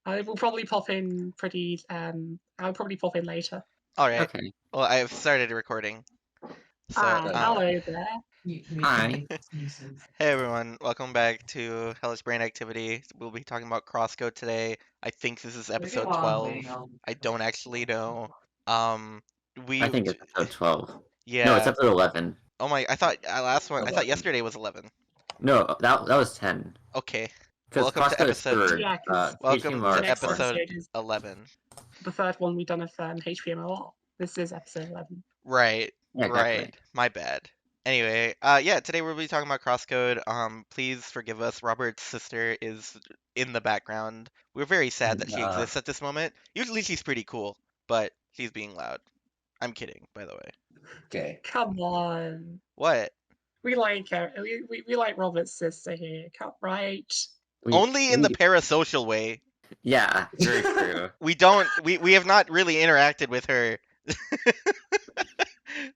I will probably pop in I'll probably pop in later. All right. Okay. Well, I've started recording. So, Hello there. Hi. hey everyone, welcome back to Hellish Brain Activity. We'll be talking about CrossCode today. I think this is episode 12. I don't actually know. I think it's episode 12. No, it's yeah. episode 11. Oh my, I thought I thought yesterday was 11. No, that was 10. Okay. Because Welcome to CrossCode is episode. third. Yeah, 'cause Welcome HTML to is next fourth. episode episode is 11. the third one we've done of HPML. This is episode 11. Right. Yeah, exactly. Right. My bad. Anyway, yeah, today we'll be talking about CrossCode. Please forgive us. Robert's sister is in the background. We're very sad that she exists at this moment. Usually she's pretty cool, but she's being loud. I'm kidding, by the way. Okay. Come on. What? We like we like Robert's sister here. Right? Only in the parasocial way. Yeah, very true. We have not really interacted with her.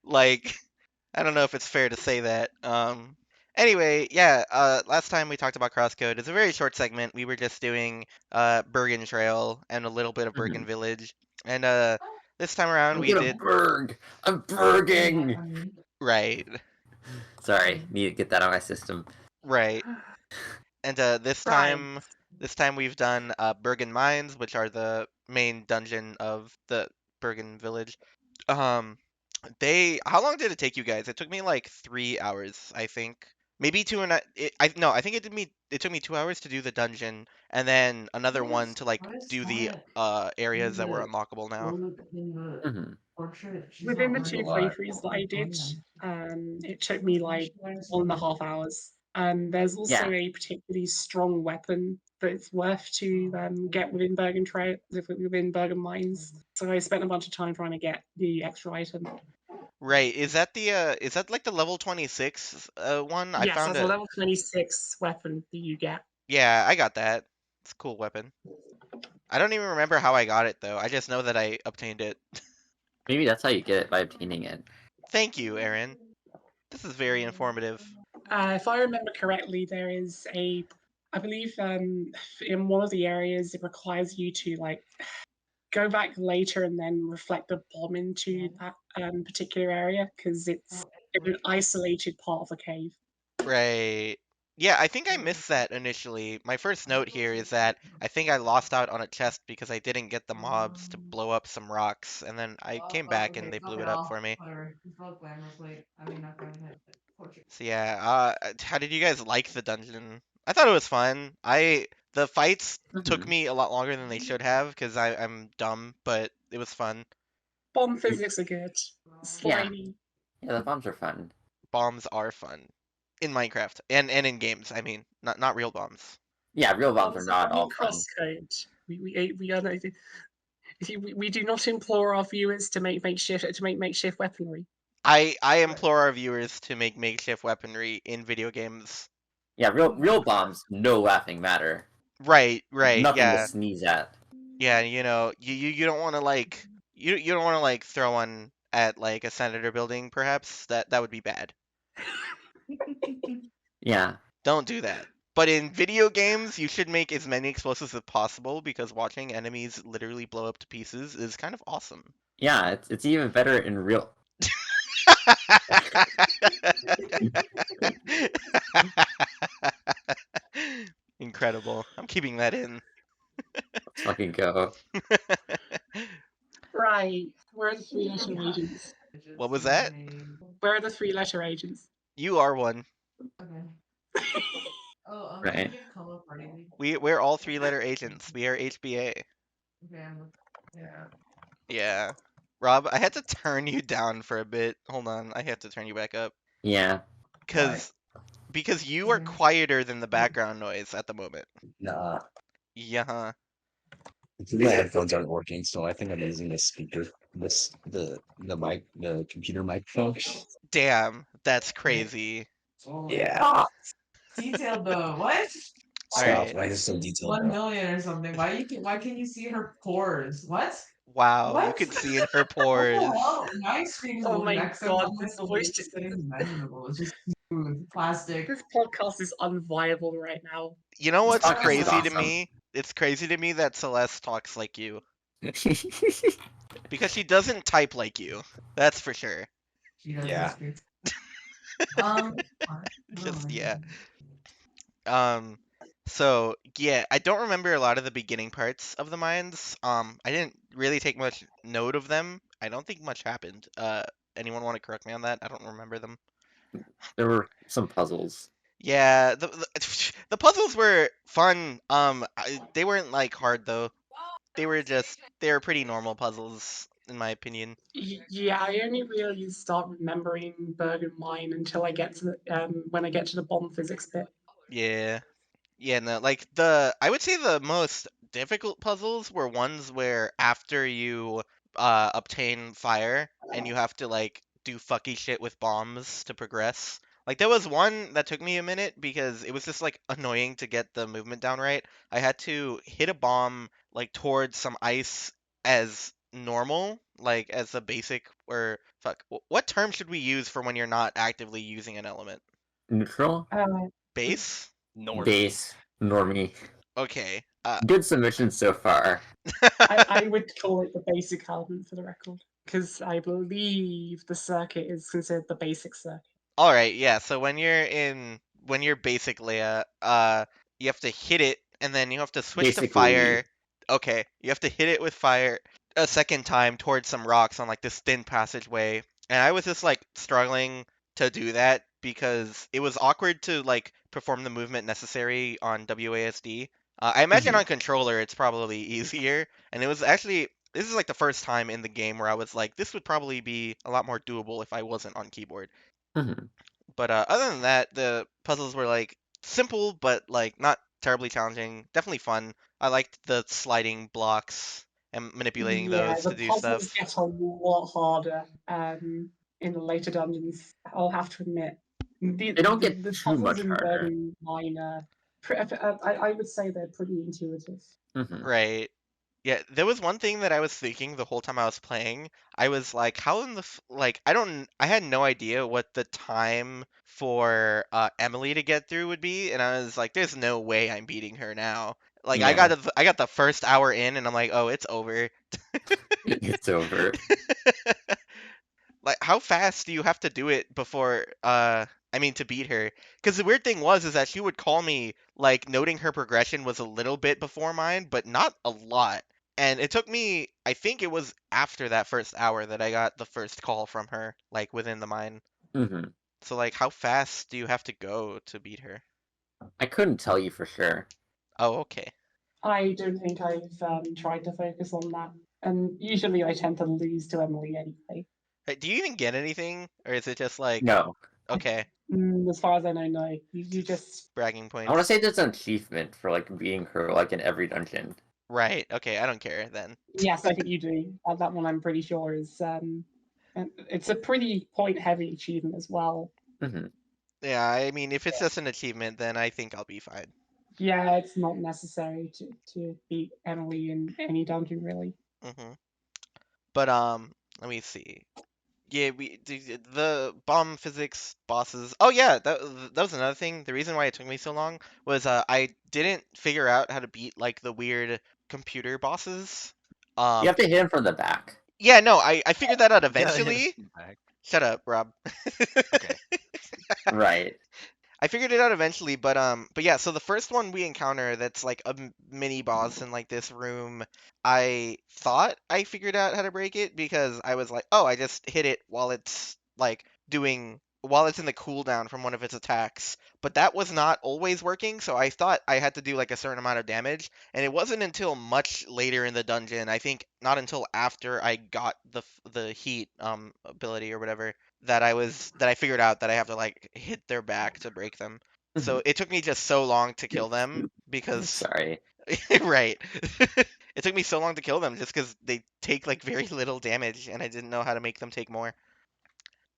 Like, I don't know if it's fair to say that. Anyway, yeah, last time we talked about CrossCode. It's a very short segment. We were just doing Bergen Trail and a little bit of Bergen Village. And this time around we did I'm berging. Right. Sorry, need to get that out of my system. Right. And this time we've done Bergen Mines, which are the main dungeon of the Bergen Village. How long did it take you guys? It took me like 3 hours, I think. Maybe two and I think it took me 2 hours to do the dungeon, and then another one to like do the areas that were unlockable now. Within the two playthroughs that I did, it took me like 1.5 hours. And there's also a particularly strong weapon that it's worth to get within Bergen Mines. So I spent a bunch of time trying to get the extra item. Right. Is that like the level 26 one? Yes, that's a level 26 weapon that you get. Yeah, I got that. It's a cool weapon. I don't even remember how I got it though. I just know that I obtained it. Maybe that's how you get it, by obtaining it. Thank you, Aaron. This is very informative. If I remember correctly, there is I believe in one of the areas it requires you to like go back later and then reflect a bomb into that particular area because it's an isolated part of a cave. Right. Yeah, I think I missed that initially. My first note here is that I think I lost out on a chest because I didn't get the mobs to blow up some rocks, and then I came back and they blew it up for me. So yeah, how did you guys like the dungeon? I thought it was fun. The fights took me a lot longer than they should have because I'm dumb, but it was fun. Bomb physics are good. Slimy. Yeah, the bombs are fun. Bombs are fun. In Minecraft and in games, I mean, not real bombs. Yeah, real bombs are not all fun. CrossCode. We do not implore our viewers to make makeshift weaponry. I implore our viewers to make makeshift weaponry in video games. Yeah, real bombs, no laughing matter. Right, Nothing yeah. to sneeze at. Yeah, you know, you don't want to like you don't want to like throw one at like a senator building, perhaps. That would be bad. Yeah. Don't do that. But in video games, you should make as many explosives as possible because watching enemies literally blow up to pieces is kind of awesome. Yeah, it's even better in real. Incredible. I'm keeping that in. Let's fucking go. Right. Where are the 3-letter agents? What was that? Where are the 3-letter agents? You are one. Right. We're all 3-letter agents. We are HBA. Yeah. Rob, I had to turn you down for a bit. Hold on, I have to turn you back up. Yeah. Because you are quieter than the background noise at the moment. Nah. Yeah. My headphones aren't working, so I think I'm using the speaker. The computer microphone. Damn, that's crazy. Yeah. Detailed though. What? Stop. Alright. Why is it so detailed? 1 million or something. Why can you see her pores? What? Wow, you What? could see in her pores. My screen is Oh moving my next god, time. this voice just... It's just smooth plastic. This podcast is unviable right now. You know what's This podcast is crazy to awesome. me? it's crazy to me that Celeste talks like you. Because she doesn't type like you. That's for sure. She does Yeah. Just, yeah. So yeah, I don't remember a lot of the beginning parts of the mines. I didn't really take much note of them. I don't think much happened. Anyone want to correct me on that? I don't remember them. There were some puzzles. Yeah, the puzzles were fun. They weren't like hard though. They were pretty normal puzzles in my opinion. Yeah, I only really start remembering Bergen Mine until I get to the when I get to the bomb physics bit. Yeah. Yeah, no, like I would say the most difficult puzzles were ones where after you obtain fire and you have to like do fucky shit with bombs to progress. Like there was one that took me a minute because it was just like annoying to get the movement down right. I had to hit a bomb like towards some ice as normal, like as a basic or fuck. What term should we use for when you're not actively using an element? Neutral? Base? Base. Normie. Okay. Good submission so far. I would call it the basic element for the record, because I believe the circuit is considered the basic circuit. All right, yeah. So when you're basic Leia, you have to hit it, and then you have to switch to Basically, fire. Okay, you have to hit it with fire a second time towards some rocks on like this thin passageway, and I was just like struggling to do that because it was awkward to like perform the movement necessary on WASD. I imagine on controller it's probably easier, and it was actually this is like the first time in the game where I was like, this would probably be a lot more doable if I wasn't on keyboard. But other than that, the puzzles were like simple, but like not terribly challenging. Definitely fun. I liked the sliding blocks and manipulating Yeah, those the to do puzzles stuff. get a lot harder in the later dungeons. I'll have to admit. They don't get the too puzzles much in harder. Bergen Mine are I would say they're pretty intuitive. Right. Yeah, there was one thing that I was thinking the whole time I was playing. I was like, how in the like I had no idea what the time for Emily to get through would be, and I was like, there's no way I'm beating her now. Like Yeah. I got the first hour in, and I'm like, oh, it's over. It's over. Like how fast do you have to do it before I mean to beat her? Because the weird thing was is that she would call me like noting her progression was a little bit before mine, but not a lot. And it took me, I think it was after that first hour that I got the first call from her, like within the mine. So like how fast do you have to go to beat her? I couldn't tell you for sure. Oh, okay. I don't think I've tried to focus on that, and usually I tend to lose to Emily anyway. Do you even get anything, or is it just like No. okay? As far as I know, no. You just bragging points. I want to say there's an achievement for like beating her like in every dungeon. Right. Okay. I don't care then. Yes, I think you do. That one I'm pretty sure is it's a pretty point-heavy achievement as well. Yeah, I mean, if it's just an achievement, then I think I'll be fine. Yeah, it's not necessary to beat Emily in any dungeon, really. But let me see. Yeah, the bomb physics bosses. Oh yeah, that was another thing. The reason why it took me so long was I didn't figure out how to beat like the weird computer bosses. You have to hit him from the back. Yeah, no, I figured that out eventually. Shut up, Rob. Okay. Right. I figured it out eventually, but yeah, so the first one we encounter that's like a mini boss in like this room, I thought I figured out how to break it because I was like, oh, I just hit it while it's like while it's in the cooldown from one of its attacks. But that was not always working, so I thought I had to do like a certain amount of damage, and it wasn't until much later in the dungeon, I think not until after I got the heat ability or whatever, that I figured out that I have to like hit their back to break them. So it took me just so long to kill them because Sorry. right. It took me so long to kill them just because they take like very little damage and I didn't know how to make them take more.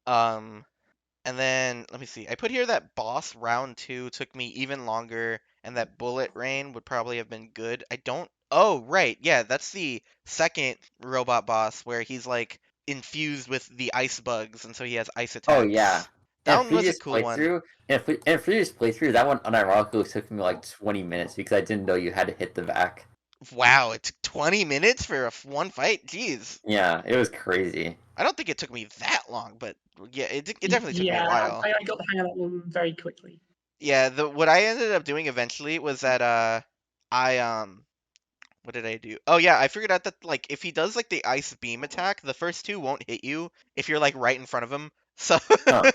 And then let me see. I put here that boss round 2 took me even longer and that bullet rain would probably have been good. I don't. Oh, right. Yeah, that's the second robot boss where he's like infused with the ice bugs and so he has ice attacks. Oh yeah. That one was a cool one. In previous playthrough, that one unironically took me like 20 minutes because I didn't know you had to hit the back. Wow, it took 20 minutes for one fight? Jeez. Yeah, it was crazy. I don't think it took me that long, but yeah, it definitely took me a while. I got the hang of that one very quickly. Yeah, what I ended up doing eventually was that what did I do? Oh yeah, I figured out that like if he does like the ice beam attack, the first two won't hit you if you're like right in front of him. So Huh.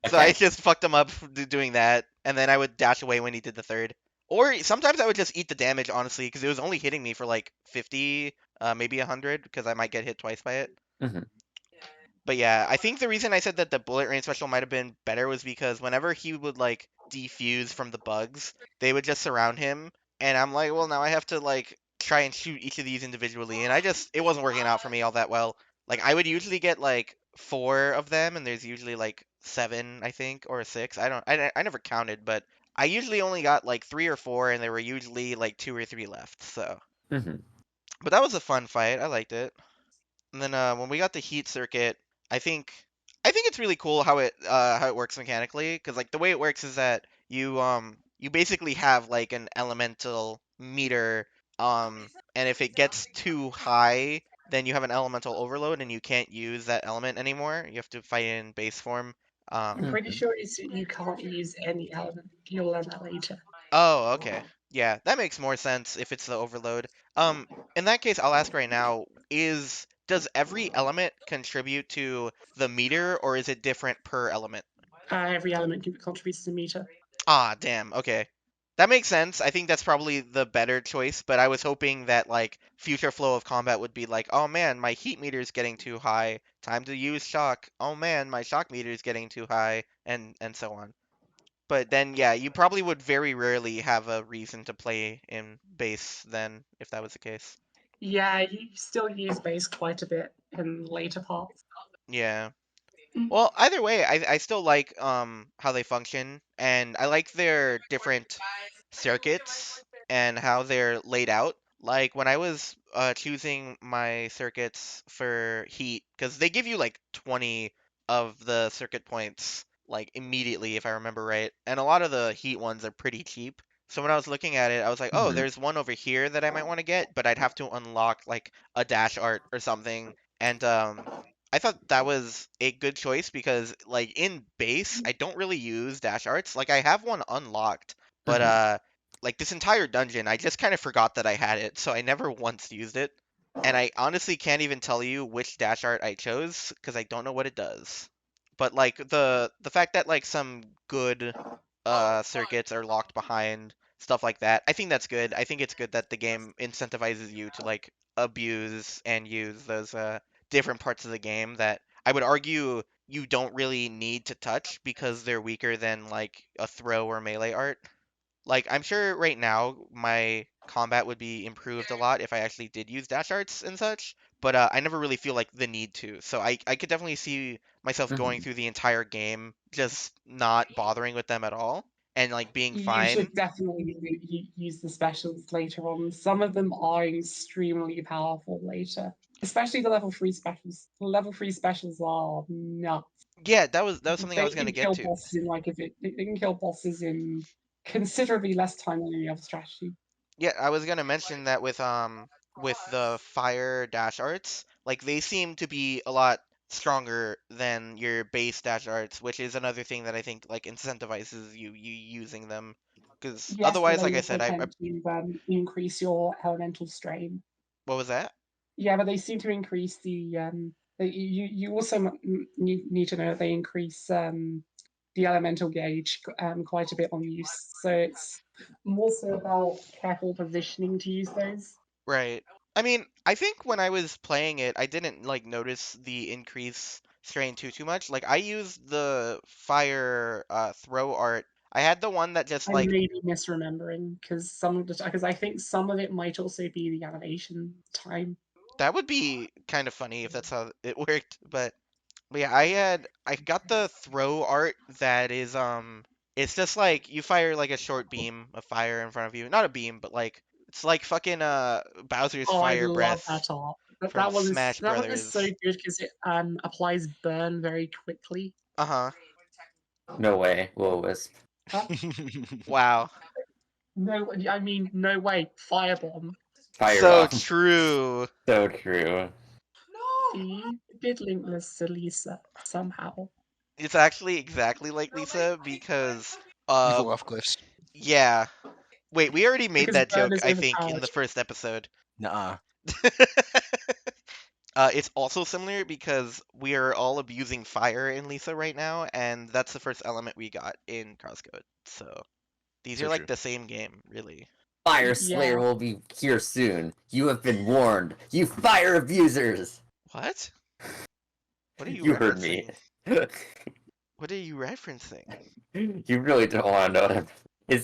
so I Okay. just fucked him up doing that, and then I would dash away when he did the third. Or sometimes I would just eat the damage honestly because it was only hitting me for like 50, maybe 100 because I might get hit twice by it. Mhm. But yeah, I think the reason I said that the bullet rain special might have been better was because whenever he would like defuse from the bugs, they would just surround him, and I'm like, well, now I have to like try and shoot each of these individually, and it wasn't working out for me all that well. Like I would usually get like 4 of them, and there's usually like 7, I think, or 6. I never counted, but I usually only got like 3 or 4, and there were usually like 2 or 3 left. So, Mhm. but that was a fun fight. I liked it. And then when we got the heat circuit, I think I think it's really cool how it works mechanically because like the way it works is that you basically have like an elemental meter and if it gets too high, then you have an elemental overload and you can't use that element anymore. You have to fight in base form. I'm pretty Mhm. sure you can't use any element. You'll learn that later. Oh, okay. Yeah, that makes more sense if it's the overload. Um, in that case, I'll ask right now, does every element contribute to the meter or is it different per element? Every element contributes to the meter. Ah, damn. Okay. That makes sense. I think that's probably the better choice, but I was hoping that like future flow of combat would be like, "Oh man, my heat meter is getting too high. Time to use shock. Oh man, my shock meter is getting too high," and so on. But then, yeah, you probably would very rarely have a reason to play in base then, if that was the case. Yeah, you still use base quite a bit in later parts. Yeah. Well, either way, I still like how they function, and I like their different circuits and how they're laid out. Like when I was choosing my circuits for heat, because they give you like 20 of the circuit points like immediately, if I remember right, and a lot of the heat ones are pretty cheap. So when I was looking at it, I was like, oh, Mhm. there's one over here that I might want to get, but I'd have to unlock like a dash art or something. And I thought that was a good choice because like in base, I don't really use dash arts. Like I have one unlocked, but Mhm. like this entire dungeon, I just kind of forgot that I had it, so I never once used it. And I honestly can't even tell you which dash art I chose because I don't know what it does. But like the fact that like some good circuits are locked behind stuff like that, I think that's good. I think it's good that the game incentivizes you to like abuse and use those different parts of the game that I would argue you don't really need to touch because they're weaker than like a throw or melee art. Like, I'm sure right now my combat would be improved a lot if I actually did use dash arts and such, but I never really feel like the need to. So I could definitely see myself going Mhm. through the entire game just not bothering with them at all and like being You fine. should definitely use the specials later on. Some of them are extremely powerful later, especially the level 3 specials. The level 3 specials are nuts. Yeah, that was something I They was gonna can get kill to. bosses in like if it they can kill bosses in considerably less time than any other strategy. Yeah, I was gonna mention that with the fire dash arts, like they seem to be a lot stronger than your base dash arts, which is another thing that I think like incentivizes you using them. Because Yes, but otherwise, they like I also said, I tend to increase your elemental strain. what was that? Yeah, but they seem to increase the you also need to know that they increase the elemental gauge quite a bit on use. So it's more so about careful positioning to use those. Right. I mean, I think when I was playing it, I didn't like notice the increase strain too much. Like I used the fire throw art. I had the one that just I like may be misremembering because I think some of it might also be the animation time. that would be kind of funny if that's how it worked, but yeah, I got the throw art that is it's just like you fire like a short beam of fire in front of you. Not a beam, but like it's like fucking Bowser's Oh, I fire love breath that art. from Smash That one is so Brothers. good because it applies burn very quickly. Uh-huh. No way, Will-O-Wisp. Wow. No, I mean, no way. Firebomb. So Firebomb. true. So true. You did link this to Lisa somehow. It's actually exactly like Lisa because You fall off cliffs. yeah. Wait, we already made Because that Burn joke, is I think, in overpowered. the first episode. Nuh-uh. It's also similar because we are all abusing fire in Lisa right now, and that's the first element we got in CrossCode. So these So are like true. the same game, really. Fire Slayer will be here soon. You have been warned. You fire abusers. What? What are you You heard me. referencing? What are you referencing? You really don't want to know what I'm... It's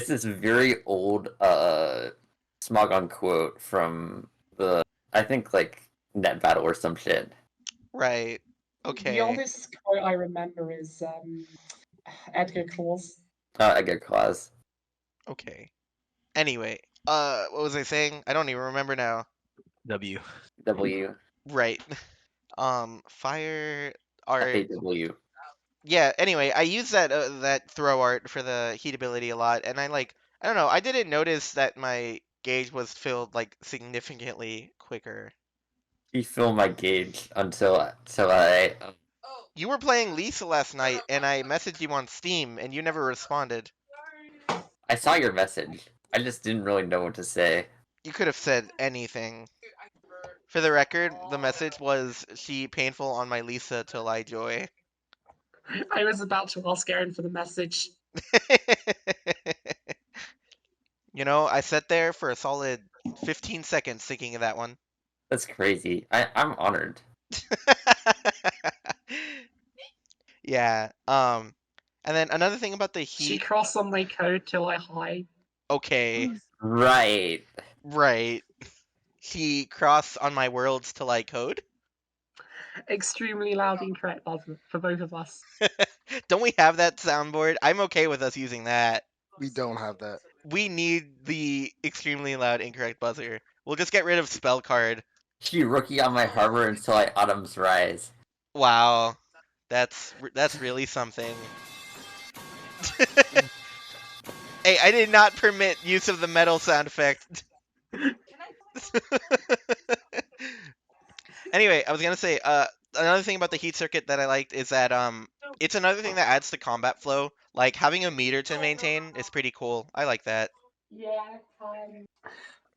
this very old Smogon quote from the, I think, like, Net Battle or some shit. Right. The Okay. oldest quote I remember is Edgar Claus. Edgar Claus. Okay. Anyway, what was I saying? I don't even remember now. W. W. Right. Fire art. FAW. Yeah, anyway, I use that throw art for the heat ability a lot, and I don't know, I didn't notice that my gauge was filled like significantly quicker. You fill my gauge until I You were playing Lisa last night, and I messaged you on Steam, and you never responded. saw your message. I just didn't really know what to say. You could have said anything. For the record, the message was, "She painful on my Lisa till I joy." I was about to ask Aaron for the message. You know, I sat there for a solid 15 seconds thinking of that one. That's crazy. I'm honored. Yeah. And then another thing about the She heat. crossed on my code till I hide. Okay, Right. right. She cross on my worlds till I code. Extremely loud incorrect buzzer for both of us. Don't we have that soundboard? I'm okay with us using that. We don't have that. We need the extremely loud incorrect buzzer. We'll just get rid of spell card. She rookie on my harbor until I autumn's rise. Wow, that's really something. Hey, I did not permit use of the metal sound effect. Anyway, I was gonna say, another thing about the heat circuit that I liked is that it's another thing that adds to combat flow. Like having a meter to maintain is pretty cool. I like that. Yeah,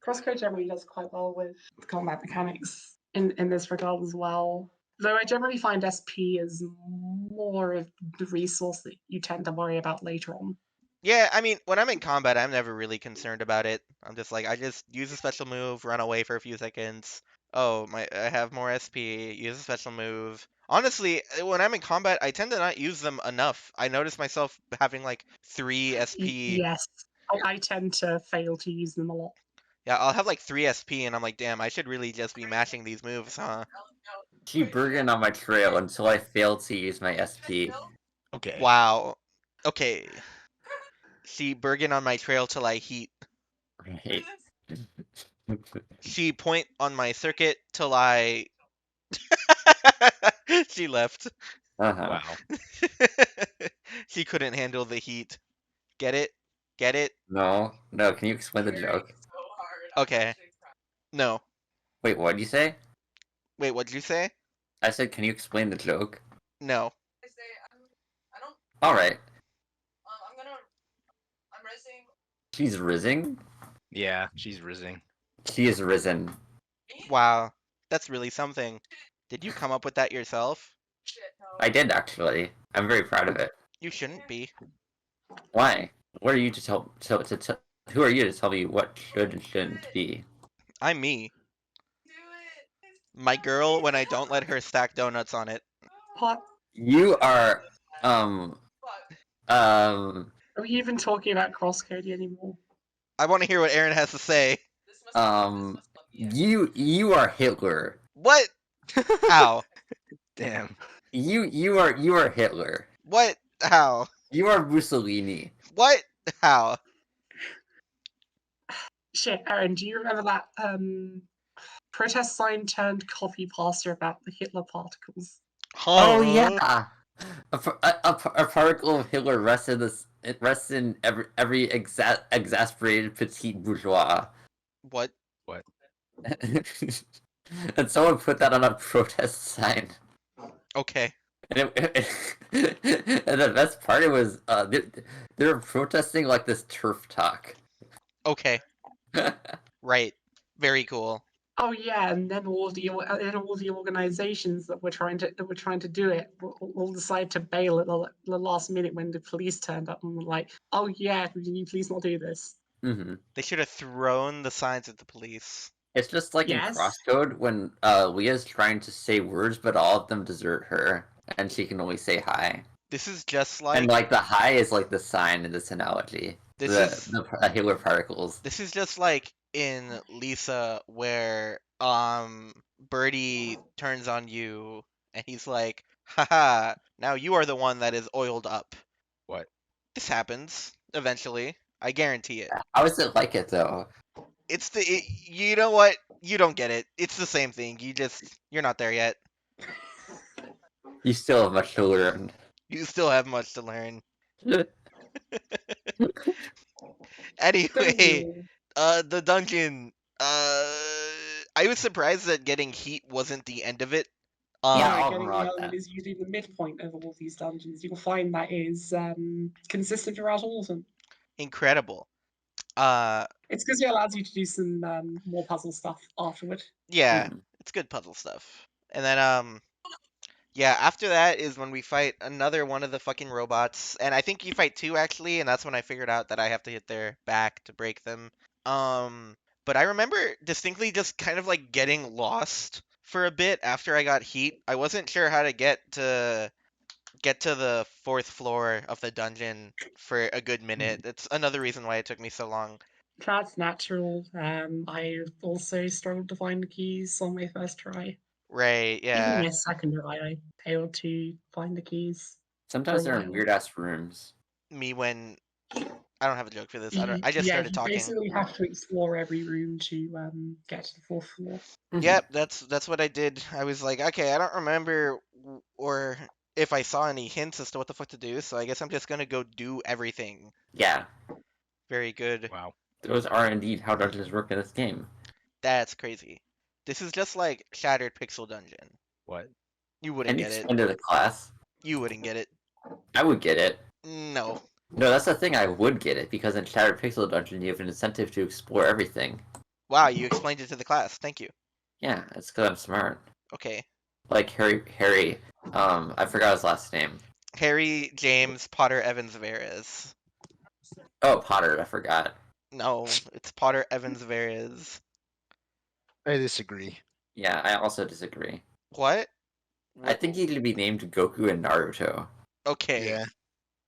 CrossCode generally does quite well with combat mechanics in this regard as well. Though I generally find SP is more of the resource that you tend to worry about later on. Yeah, I mean, when I'm in combat, I'm never really concerned about it. I'm just like, I just use a special move, run away for a few seconds. Oh, I have more SP, use a special move. Honestly, when I'm in combat, I tend to not use them enough. I notice myself having like 3 SP. Yes, I tend to fail to use them a lot. Yeah, I'll have like 3 SP, and I'm like, damn, I should really just be mashing these moves, huh? She Bergen on my trail until I fail to use my SP. Okay. Wow. Okay. She Bergen on my trail till I heat. Right. She point on my circuit till I... She left. Uh-huh. Wow. She couldn't handle the heat. Get it? Get it? No, can you explain the joke? Okay. No. Wait, what did you say? Wait, what'd you say? I said, can you explain the joke? No. Alright. She's rising? Yeah, she's rising. She is risen. Wow. That's really something. Did you come up with that yourself? I did, actually. I'm very proud of it. You shouldn't be. Why? What are you to tell who are you to tell me what should and shouldn't be? I'm me. My girl when I don't let her stack donuts on it. What? You are Are we even talking about CrossCode anymore? I want to hear what Aaron has to say. you are Hitler. What? How? Damn. You are Hitler. What? How? You are Mussolini. What? How? Shit, Aaron, do you remember that protest sign turned copy pasta about the Hitler particles? Huh? Oh yeah. A particle of Hitler rests in this. It rests in every exasperated petite bourgeois. What? What? And someone put that on a protest sign. Okay. And, and the best part was they were protesting like this turf talk. Okay. Right. Very cool. Oh yeah, and then all the organizations that were trying to do it all decided to bail at the last minute when the police turned up and were like, "Oh yeah, can you please not do this?" Mm-hmm. They should have thrown the signs at the police. It's just like in Yes. CrossCode when Leah's trying to say words, but all of them desert her, and she can only say hi. This is just And like like the hi is like the sign in this analogy. The Halo particles. this is just like in Lisa where Birdie turns on you and he's like, haha, now you are the one that is oiled up. What? This happens eventually. I guarantee it. How is it like it though? You know what? You don't get it. It's the same thing. You're not there yet. You still have much to learn. You still have much to learn. Thank Anyway, you. the dungeon. I was surprised that getting heat wasn't the end of it. Yeah, Yeah, I'll getting rock the element that. is usually the midpoint of all these dungeons. You'll find that is consistent throughout all of them. Incredible. It's because it allows you to do some more puzzle stuff afterward. Yeah, Mhm. it's good puzzle stuff. And then yeah, after that is when we fight another one of the fucking robots, and I think you fight two actually, and that's when I figured out that I have to hit their back to break them. But I remember distinctly just kind of like getting lost for a bit after I got heat. I wasn't sure how to get to the fourth floor of the dungeon for a good minute. That's another reason why it took me so long. That's natural. I also struggled to find the keys on my first try. Right, Even yeah. my second try, I failed to find the keys. Sometimes For a they're in while. weird ass rooms. Me when I don't have a joke for this. I just Yeah, started you talking. basically have to explore every room to get to the fourth floor. Yep, that's what I did. I was like, okay, I don't remember or if I saw any hints as to what the fuck to do, so I guess I'm just gonna go do everything. Yeah, Very good. Wow. those are indeed how dungeons work in this game. That's crazy. This is just like Shattered Pixel Dungeon. What? You wouldn't And get it. expand to the class. You wouldn't get it. I would get it. No. No, that's the thing. I would get it because in Shattered Pixel Dungeon you have an incentive to explore everything. Wow, you explained it to the class. Thank you. Yeah, it's because I'm smart. Okay. Like Harry. I forgot his last name. Harry James Potter Evans Verez. Oh, Potter. I forgot. No, it's Potter Evans Verez. I disagree. Yeah, I also disagree. What? I think he could be named Goku and Naruto. Okay. Yeah.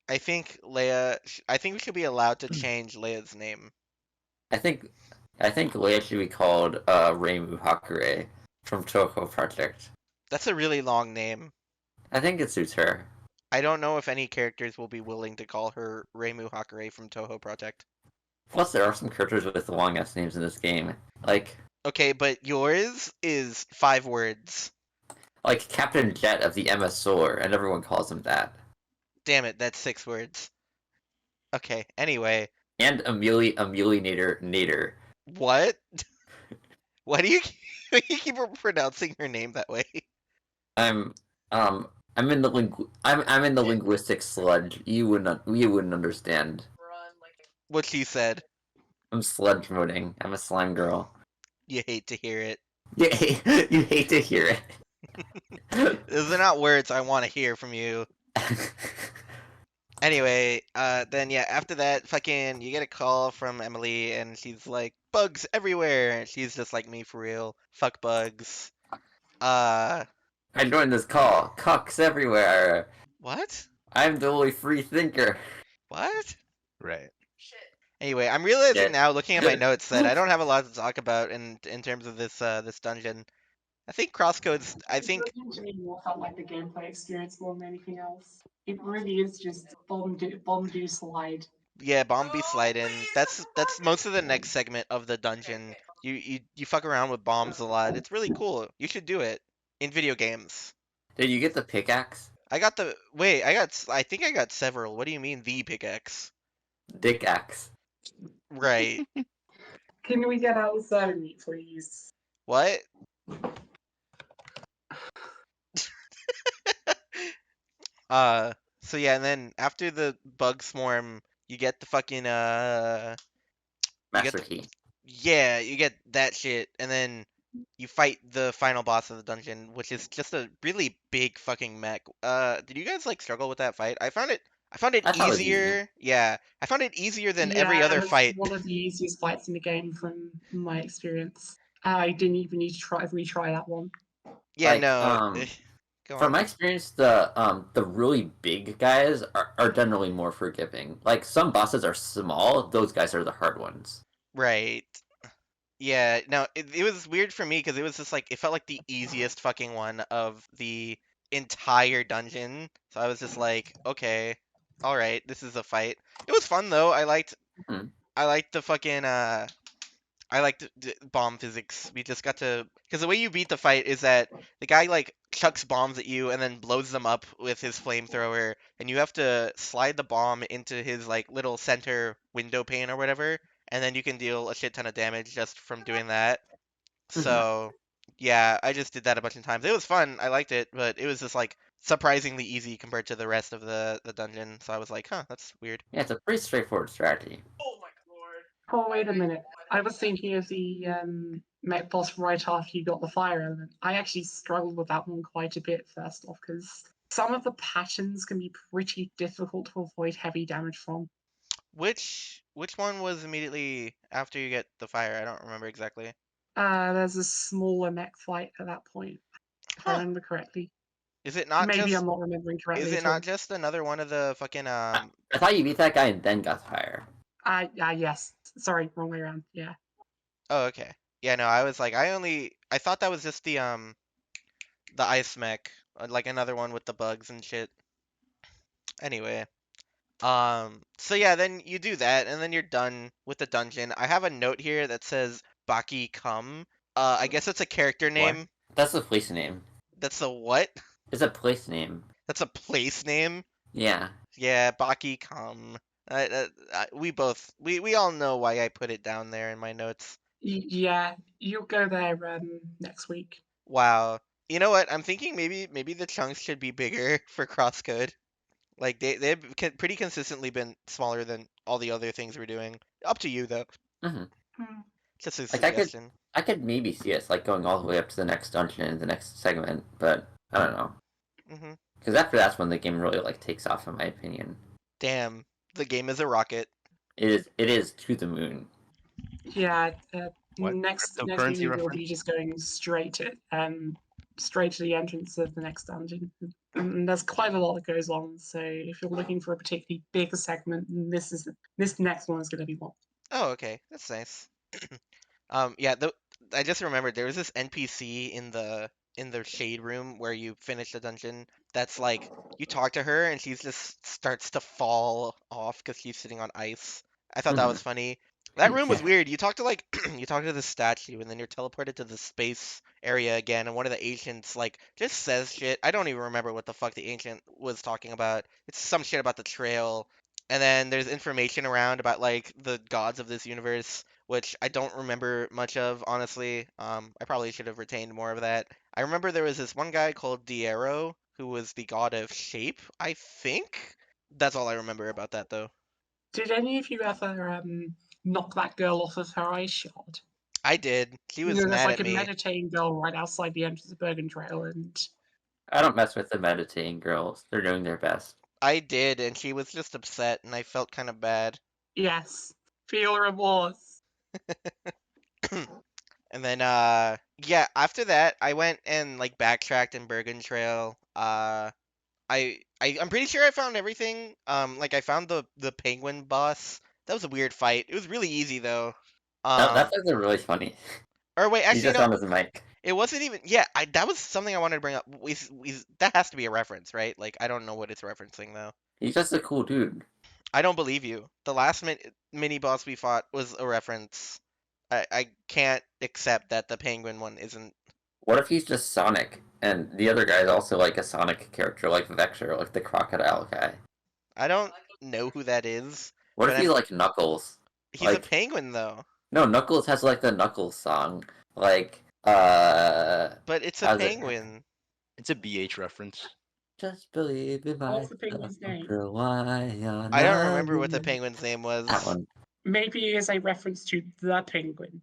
I think we should be allowed to change Leia's name. I think Leia should be called Reimu Hakure from Toho Project. That's a really long name. I think it suits her. I don't know if any characters will be willing to call her Reimu Hakure from Toho Project. Plus, there are some characters with long ass names in this game, like Okay, but yours is 5 words. Captain Jet of the MS Solar, and everyone calls him that. Damn it, that's 6 words. Okay, anyway. And Nader. What? Why do you keep pronouncing her name that way? I'm in the linguistic sludge. You wouldn't understand. What she said. I'm sludge moding. I'm a slime girl. You hate to hear it. You hate to hear it. Those are not words I want to hear from you. Anyway, then yeah, after that, fucking, you get a call from Emily, and she's like, bugs everywhere. And she's just like me for real. Fuck bugs. I joined this call. Cucks everywhere. What? I'm the only free thinker. What? Right. Anyway, I'm realizing Shit. now, looking at my notes, that I don't have a lot to talk about in terms of this this dungeon. I think CrossCode's. I think It to me more felt like the gameplay experience more than anything else. It really is just bomb do slide. yeah, bomb be sliding. That's most of the next segment of the dungeon. You fuck around with bombs a lot. It's really cool. You should do it in video games. Did you get the pickaxe? I got the wait. I think I got several. What do you mean the pickaxe? Dick axe. Right. Can we get out of zone, please? What? So yeah, and then after the bug swarm, you get the fucking you get Master the key. yeah, you get that shit, and then you fight the final boss of the dungeon, which is just a really big fucking mech. Did you guys like struggle with that fight? I found it I thought it was easy. easier. Yeah, I found it easier than every Yeah, other it's fight. one of the easiest fights in the game from my experience. I didn't even need to retry that one. Yeah, Like, no. Go From on. my experience, the really big guys are generally more forgiving. Like some bosses are small; those guys are the hard ones. Right. Yeah, no, it was weird for me because it was just like it felt like the easiest fucking one of the entire dungeon. So I was just like, okay, all right, this is a fight. It was fun though. Hmm. I liked the fucking I liked the bomb physics. We just got to because the way you beat the fight is that the guy like chucks bombs at you and then blows them up with his flamethrower, and you have to slide the bomb into his like little center window pane or whatever, and then you can deal a shit ton of damage just from doing that. So yeah, I just did that a bunch of times. It was fun. I liked it, but it was just like surprisingly easy compared to the rest of the dungeon. So I was like, huh, that's weird. Yeah, it's a pretty straightforward strategy. Oh my lord. Oh, wait a minute. I was thinking of the mech boss right after you got the fire element. I actually struggled with that one quite a bit first off, because some of the patterns can be pretty difficult to avoid heavy damage from. Which one was immediately after you get the fire? I don't remember exactly. There's a smaller mech fight at that point, if I Huh. remember correctly. Is it not Maybe just I'm not remembering correctly is it at all. not just another one of the fucking I thought you beat that guy and then got fire. Yes. Sorry, wrong way around. Yeah. Oh, okay. Yeah, no, I was like I thought that was just the ice mech, like another one with the bugs and shit. Anyway, so yeah, then you do that and then you're done with the dungeon. I have a note here that says Baki Come. I guess it's a character What? name. That's a place name. That's a what? It's a place name. That's a place name. Yeah. Yeah, Baki Come. We all know why I put it down there in my notes. Yeah, you'll go there next week. Wow. You know what? I'm thinking maybe the chunks should be bigger for CrossCode. Like they've pretty consistently been smaller than all the other things we're doing. Up to you though. Hmm. Just a Like suggestion. I could maybe see us like going all the way up to the next dungeon, the next segment, but I don't know. Hmm. Because after that's when the game really like takes off, in my opinion. Damn, the game is a rocket. It is to the moon. Yeah, What? next Cryptocurrency meeting we'll reference? be just going straight to the entrance of the next dungeon. And there's quite a lot that goes on, so if you're looking for a particularly big segment, this next one is going to be one. Oh, okay, that's nice. Yeah, I just remembered there was this NPC in the shade room where you finish the dungeon. That's like you talk to her and she just starts to fall off because she's sitting on ice. I thought that was funny. That room was Yeah. weird. You talk to like you talk to the statue and then you're teleported to the space area again, and one of the ancients like just says shit. I don't even remember what the fuck the ancient was talking about. It's some shit about the trail. And then there's information around about like the gods of this universe, which I don't remember much of, honestly. I probably should have retained more of that. I remember there was this one guy called Diero who was the god of shape, I think. That's all I remember about that, though. Did any of you ever knock that girl off of her ice shard? I did. She was There's mad like at a me. meditating girl right outside the entrance of Bergen Trail, and I don't mess with the meditating girls. They're doing their best. I did, and she was just upset, and I felt kind of bad. yes, feel remorse. And then, yeah, after that, I went and like backtracked in Bergen Trail. I'm pretty sure I found everything. Like I found the penguin boss. That was a weird fight. It was really easy though. That's actually really funny. Or wait, He's actually just no, on his mic. it wasn't even. Yeah, that was something I wanted to bring up. That has to be a reference, right? Like I don't know what it's referencing though. He's just a cool dude. I don't believe you. The last mini boss we fought was a reference. I can't accept that the penguin one isn't. What if he's just Sonic, and the other guy is also like a Sonic character, like Vector, like the crocodile guy? I don't know who that is. What But if he's like Knuckles? he's a Like, penguin though. no, Knuckles has like the Knuckles song. Like, But it's a how's it? penguin. It's a BH reference. Just believe in What's the myself. penguin's name? After why I don't remember what the penguin's name was. That one. Maybe it is a reference to the penguin.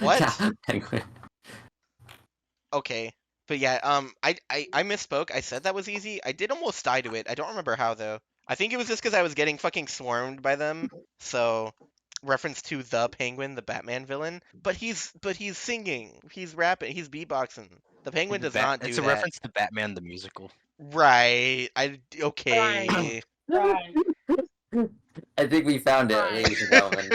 What? Yeah, penguin. Okay. But yeah, I misspoke. I said that was easy. I did almost die to it. I don't remember how though. I think it was just because I was getting fucking swarmed by them. So, reference to the Penguin, the Batman villain. But he's singing, he's rapping, he's beatboxing. The Penguin does not do It's a that. reference to Batman the musical. Right. Okay. Right. I think we found it, ladies and gentlemen.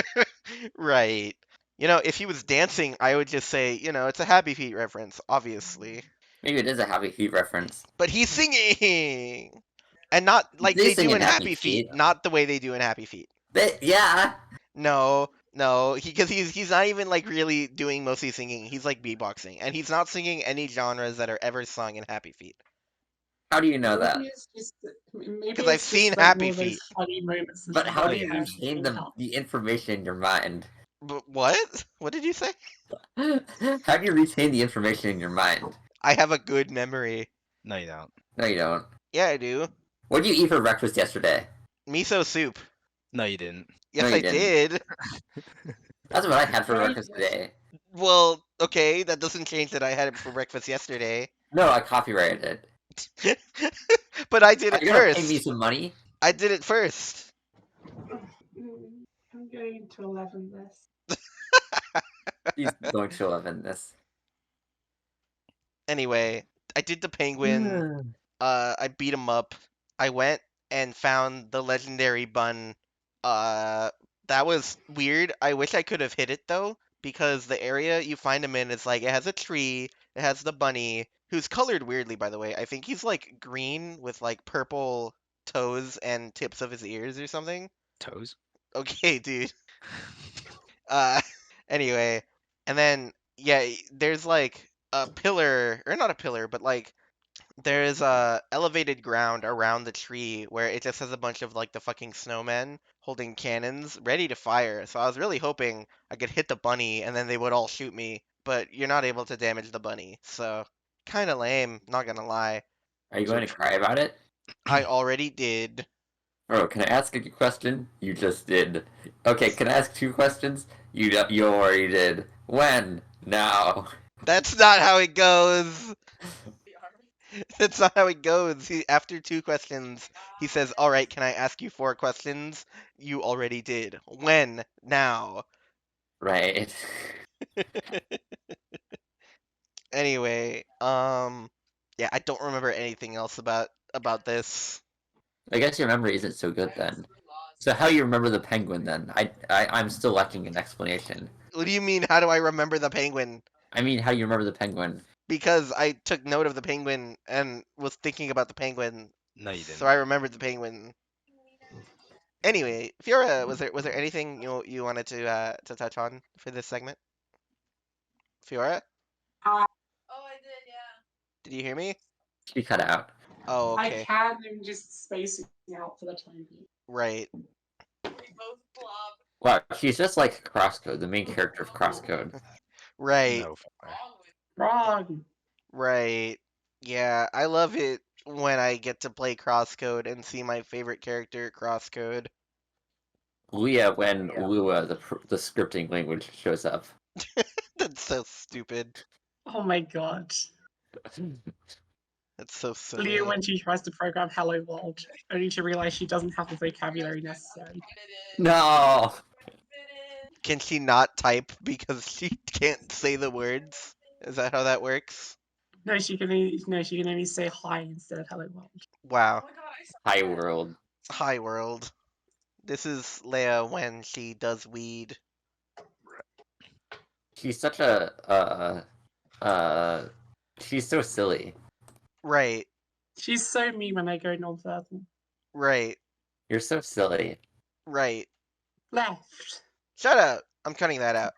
Right. You know, if he was dancing, I would just say, you know, it's a Happy Feet reference, obviously. Maybe it is a Happy Feet reference. But he's singing! And not like They they sing do in in Happy Happy Feet, Feet. not the way they do in Happy Feet. Yeah. No, because he's not even like really doing mostly singing. He's like beatboxing, and he's not singing any genres that are ever sung in Happy Feet. How do you know that? Maybe it's just maybe 'Cause I've it's seen just like Happy more of those Feet. funny moments. But how do you you retain the information in your mind? But what? What did you say? How do you retain the information in your mind? I have a good memory. No, you don't. No, you don't. Yeah, I do. What did you eat for breakfast yesterday? Miso soup. No, you didn't. Yes, No, you I didn't. did. That's what I had for Right. breakfast today. Well, okay, that doesn't change that I had it for breakfast yesterday. No, I copyrighted it. But I did Are it you gonna pay first. me some money? I did it first. I'm going to 11 this. He's going to 11 this. Anyway, I did the penguin. I beat him up. I went and found the legendary bun. That was weird. I wish I could have hit it though, because the area you find him in is like it has a tree, it has the bunny, who's colored weirdly by the way. I think he's like green with like purple toes and tips of his ears or something. Toes. Okay, dude. Uh, anyway, and then yeah, there's like a pillar, or not a pillar, but like there's elevated ground around the tree where it just has a bunch of like the fucking snowmen holding cannons ready to fire. So I was really hoping I could hit the bunny and then they would all shoot me, but you're not able to damage the bunny. So kind of lame, not gonna lie. Are you going to cry about it? I already did. Bro, can I ask a question? You just did. Okay, can I ask 2 questions? You already did. When? Now. That's not how it goes. That's not how it goes. After 2 questions, he says, "All right, can I ask you 4 questions?" You already did. When? Now. Right. Anyway, yeah, I don't remember anything else about this. I guess your memory isn't so good then. So how you remember the penguin then? I'm still lacking an explanation. What do you mean? How do I remember the penguin? I mean, how you remember the penguin? Because I took note of the penguin and was thinking about the penguin, No, you didn't. so I remembered the penguin. Anyway, Fiora, was there anything you wanted to touch on for this segment? Fiora, Oh, I did, yeah. did you hear me? She cut out. Oh, I okay, can, I'm just spacing out for the time being. right. Both blob. Wow, she's just like CrossCode, the main character of CrossCode. Right, No. Wrong. right. Yeah, I love it when I get to play CrossCode and see my favorite character CrossCode. Lua when Lua, the scripting language, shows up. That's so stupid. Oh my god. That's so silly. Leah, when she tries to program Hello World, only to realize she doesn't have the vocabulary necessary. No! Can she not type because she can't say the words? Is that how that works? No, she can only say hi instead of Hello World. Wow. Oh my god, I saw Hi world. Hi world. This is Leia when she does weed. She's such she's so silly. Right, She's so mean when I go non-verbal. right, You're so silly. right. Left. Shut up. I'm cutting that out.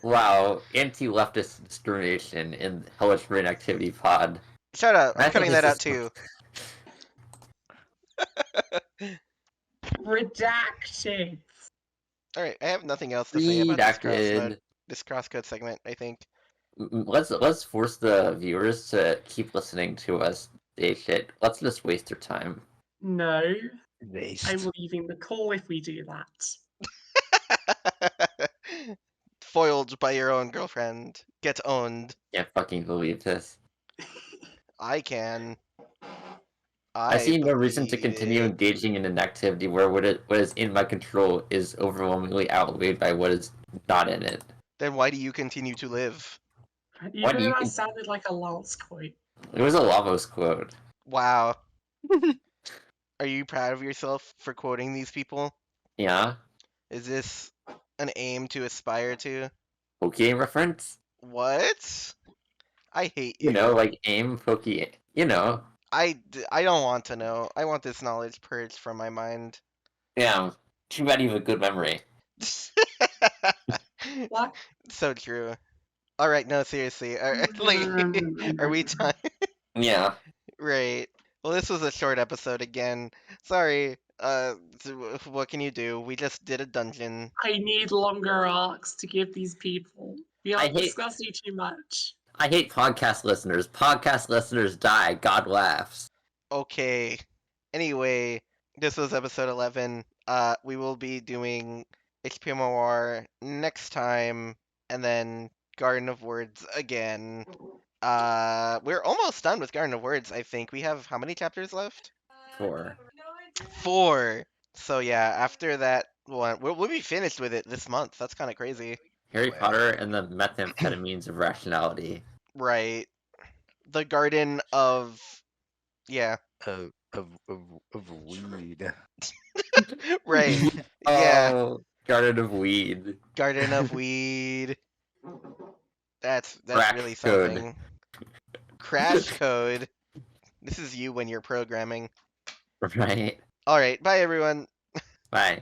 Wow, anti-leftist discrimination in Hellish Brain Activity Pod. Shut up. I'm I think cutting it's that out just- too. Redacted. All right, I have nothing else to say about Redacted. this CrossCode segment, I think. Let's force the viewers to keep listening to us say shit. Let's just waste their time. No, Waste. I'm leaving the call if we do that. Foiled by your own girlfriend. Get owned. Can't fucking believe this. I can. I see no reason to believe continue it. engaging in an activity where what is in my control is overwhelmingly outweighed by what is not in it. Then why do you continue to live? You Why know do you that con- sounded like a Lance quote. It was a Lavos quote. Wow. Are you proud of yourself for quoting these people? Yeah. Is this an aim to aspire to? Okay reference? What? I hate you. You know, like aim, pokey. You know. I don't want to know. I want this knowledge purged from my mind. Yeah. Too bad you have a good memory. What? So true. All right, no, seriously. Are we done? Yeah. Right. Well, this was a short episode again. Sorry. What can you do? We just did a dungeon. I need longer arcs to give these people. We I are hate- discussing too much. I hate podcast listeners. Podcast listeners die. God laughs. Okay. Anyway, this was episode 11. We will be doing HP Memoir next time, and then Garden of Words again. We're almost done with Garden of Words, I think. We have how many chapters left? 4. 4. So yeah, after that one, we'll be finished with it this month. That's kind of crazy. Harry Wow. Potter and the methamphetamines of rationality. Right. The Garden of... Yeah. Of weed. Right. Yeah. Oh, Garden of Weed. Garden of Weed. That's Crack really code. something. Crash code. This is you when you're programming. Right. All right. Bye, everyone. Bye.